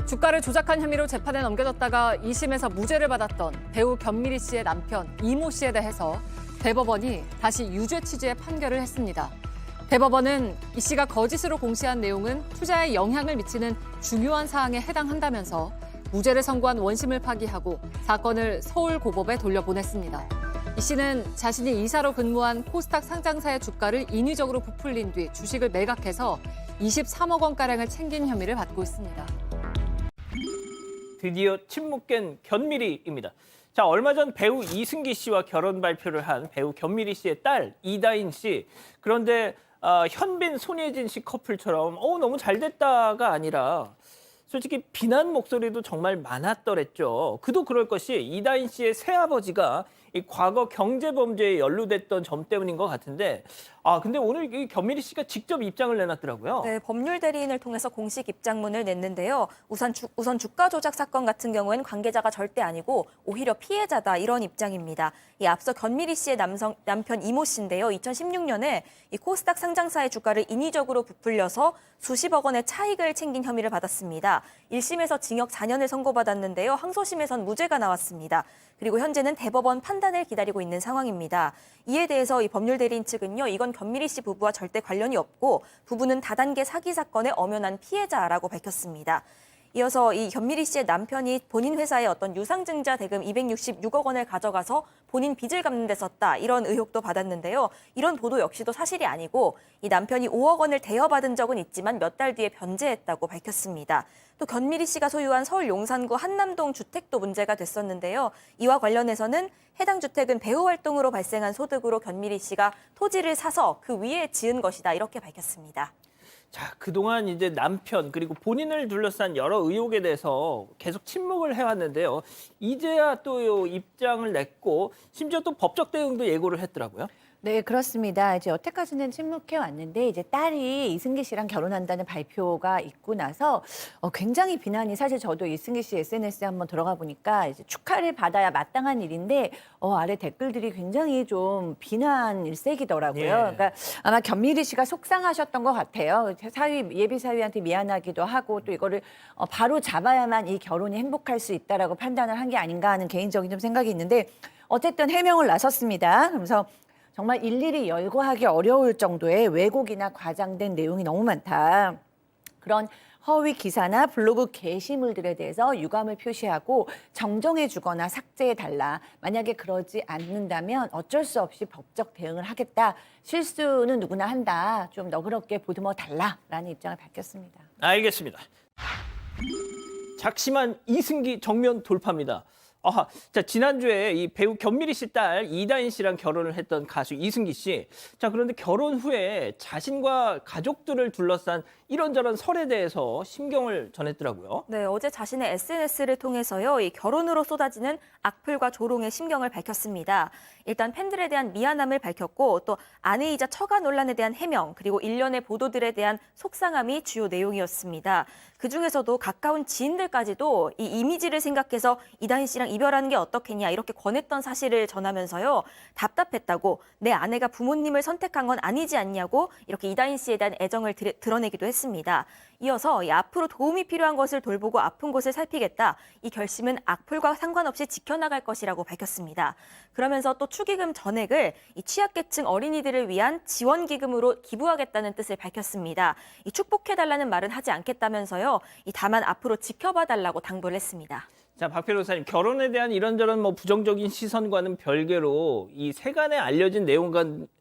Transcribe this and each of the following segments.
주가를 조작한 혐의로 재판에 넘겨졌다가 2심에서 무죄를 받았던 배우 견미리 씨의 남편 이모 씨에 대해서 대법원이 다시 유죄 취지의 판결을 했습니다. 대법원은 이 씨가 거짓으로 공시한 내용은 투자에 영향을 미치는 중요한 사항에 해당한다면서 무죄를 선고한 원심을 파기하고 사건을 서울고법에 돌려보냈습니다. 이 씨는 자신이 이사로 근무한 코스닥 상장사의 주가를 인위적으로 부풀린 뒤 주식을 매각해서 23억 원가량을 챙긴 혐의를 받고 있습니다. 드디어 침묵 깬 견미리입니다. 자, 얼마 전 배우 이승기 씨와 결혼 발표를 한 배우 견미리 씨의 딸 이다인 씨. 그런데 현빈 손예진 씨 커플처럼 너무 잘 됐다가 아니라 솔직히 비난 목소리도 정말 많았더랬죠. 그도 그럴 것이 이다인 씨의 새아버지가 이 과거 경제범죄에 연루됐던 점 때문인 것 같은데 근데 오늘 이 견미리 씨가 직접 입장을 내놨더라고요. 네, 법률 대리인을 통해서 공식 입장문을 냈는데요. 우선 주가 조작 사건 같은 경우에는 관계자가 절대 아니고 오히려 피해자다 이런 입장입니다. 앞서 견미리 씨의 남편 이모 씨인데요. 2016년에 이 코스닥 상장사의 주가를 인위적으로 부풀려서 수십억 원의 차익을 챙긴 혐의를 받았습니다. 1심에서 징역 4년을 선고받았는데요. 항소심에선 무죄가 나왔습니다. 그리고 현재는 대법원 판단을 기다리고 있는 상황입니다. 이에 대해서 이 법률 대리인 측은요, 이건 견미리 씨 부부와 절대 관련이 없고 부부는 다단계 사기 사건의 엄연한 피해자라고 밝혔습니다. 이어서 이 견미리 씨의 남편이 본인 회사의 어떤 유상증자 대금 266억 원을 가져가서 본인 빚을 갚는 데 썼다 이런 의혹도 받았는데요. 이런 보도 역시도 사실이 아니고 이 남편이 5억 원을 대여받은 적은 있지만 몇 달 뒤에 변제했다고 밝혔습니다. 또 견미리 씨가 소유한 서울 용산구 한남동 주택도 문제가 됐었는데요. 이와 관련해서는 해당 주택은 배우 활동으로 발생한 소득으로 견미리 씨가 토지를 사서 그 위에 지은 것이다 이렇게 밝혔습니다. 자, 그동안 이제 남편 그리고 본인을 둘러싼 여러 의혹에 대해서 계속 침묵을 해왔는데요. 이제야 또 입장을 냈고 심지어 또 법적 대응도 예고를 했더라고요. 네, 그렇습니다. 이제 여태까지는 침묵해 왔는데 이제 딸이 이승기 씨랑 결혼한다는 발표가 있고 나서 굉장히 비난이 사실 저도 이승기 씨 SNS에 한번 들어가 보니까 이제 축하를 받아야 마땅한 일인데 아래 댓글들이 굉장히 좀 비난 일색이더라고요. 예. 그러니까 아마 견미리 씨가 속상하셨던 것 같아요. 예비 사위한테 미안하기도 하고 또 이거를 바로 잡아야만 이 결혼이 행복할 수 있다라고 판단을 한 게 아닌가 하는 개인적인 좀 생각이 있는데 어쨌든 해명을 나섰습니다. 그래서 정말 일일이 열거하기 어려울 정도의 왜곡이나 과장된 내용이 너무 많다. 그런 허위 기사나 블로그 게시물들에 대해서 유감을 표시하고 정정해 주거나 삭제해 달라. 만약에 그러지 않는다면 어쩔 수 없이 법적 대응을 하겠다. 실수는 누구나 한다. 좀 너그럽게 보듬어 달라라는 입장을 밝혔습니다. 알겠습니다. 작심한 이승기 정면 돌파입니다. 자, 지난주에 이 배우 견미리 씨 딸 이다인 씨랑 결혼을 했던 가수 이승기 씨. 자, 그런데 결혼 후에 자신과 가족들을 둘러싼 이런저런 설에 대해서 심경을 전했더라고요. 네, 어제 자신의 SNS를 통해서요, 이 결혼으로 쏟아지는 악플과 조롱의 심경을 밝혔습니다. 일단 팬들에 대한 미안함을 밝혔고 또 아내이자 처가 논란에 대한 해명 그리고 일련의 보도들에 대한 속상함이 주요 내용이었습니다. 그중에서도 가까운 지인들까지도 이 이미지를 생각해서 이다인 씨랑 이별하는 게 어떻겠냐 이렇게 권했던 사실을 전하면서요. 답답했다고 내 아내가 부모님을 선택한 건 아니지 않냐고 이렇게 이다인 씨에 대한 애정을 드러내기도 했습니다. 이어서 앞으로 도움이 필요한 것을 돌보고 아픈 곳을 살피겠다. 이 결심은 악플과 상관없이 지켜나갈 것이라고 밝혔습니다. 그러면서 또 축의금 전액을 이 취약계층 어린이들을 위한 지원기금으로 기부하겠다는 뜻을 밝혔습니다. 이 축복해달라는 말은 하지 않겠다면서요. 다만 앞으로 지켜봐달라고 당부를 했습니다. 자, 박 변호사님, 결혼에 대한 이런저런 부정적인 시선과는 별개로 이 세간에 알려진 내용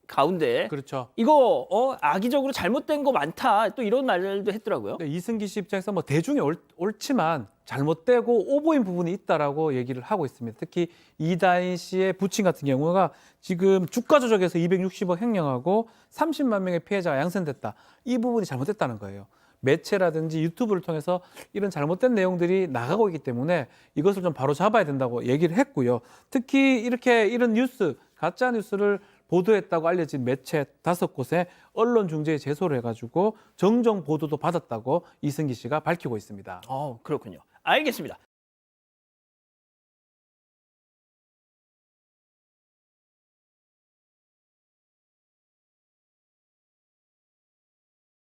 가운데 그렇죠. 이거 악의적으로 잘못된 거 많다 또 이런 말도 했더라고요. 네, 이승기 씨 입장에서 대중이 옳지만 잘못되고 오보인 부분이 있다라고 얘기를 하고 있습니다. 특히 이다인 씨의 부친 같은 경우가 지금 주가 조작에서 260억 횡령하고 30만 명의 피해자가 양산됐다. 이 부분이 잘못됐다는 거예요. 매체라든지 유튜브를 통해서 이런 잘못된 내용들이 나가고 있기 때문에 이것을 좀 바로 잡아야 된다고 얘기를 했고요. 특히 이런 뉴스, 가짜 뉴스를 보도했다고 알려진 매체 5곳에 언론중재에 제소를 해가지고 정정 보도도 받았다고 이승기 씨가 밝히고 있습니다. 그렇군요. 알겠습니다.